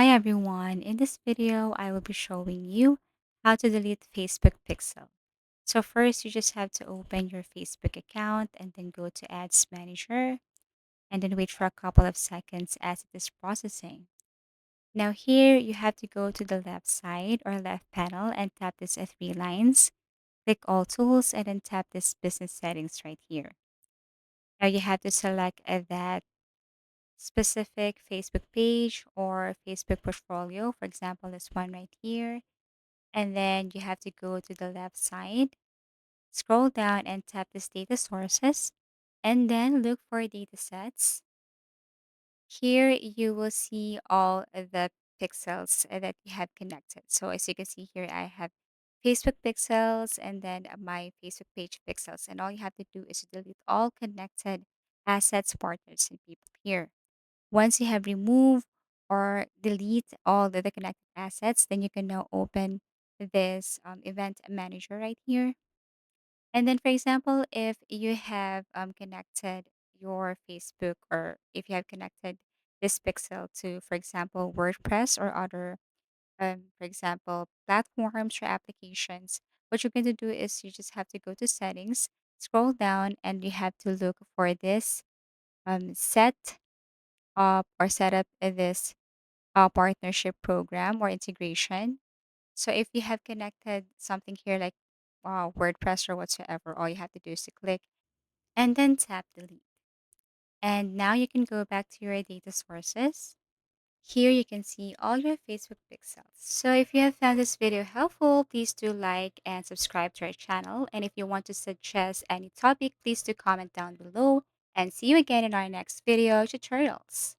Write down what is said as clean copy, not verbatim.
everyone. In this video, I will be showing you how to delete Facebook pixel. So first, you just have to open your Facebook account and then go to Ads Manager and then wait for a couple of seconds as it is processing. Now here, you have to go to the left side or left panel and tap these three lines. Click All Tools and then tap this Business Settings right here. Now you have to select that specific Facebook page or Facebook portfolio. For example, this one right here. And then you have to go to the left side, scroll down and tap this data sources, and then look for data sets. Here you will see all of the pixels that you have connected. So as you can see here, I have Facebook pixels and then my Facebook page pixels. And all you have to do is to delete all connected assets, partners, and people here. Once you have removed or delete all the connected assets, then you can now open this event manager right here. And then, for example, if you have connected your Facebook or if you have connected this pixel to, for example, WordPress or other, for example, platforms or applications, what you're going to do is you just have to go to settings, scroll down, and you have to look for this set up or set up this partnership program or integration. So if you have connected something here like WordPress or whatsoever, all you have to do is to click and then tap delete. And now you can go back to your data sources. Here you can see all your Facebook pixels. So if you have found this video helpful, please do like and subscribe to our channel. And if you want to suggest any topic, please do comment down below. And see you again in our next video tutorials.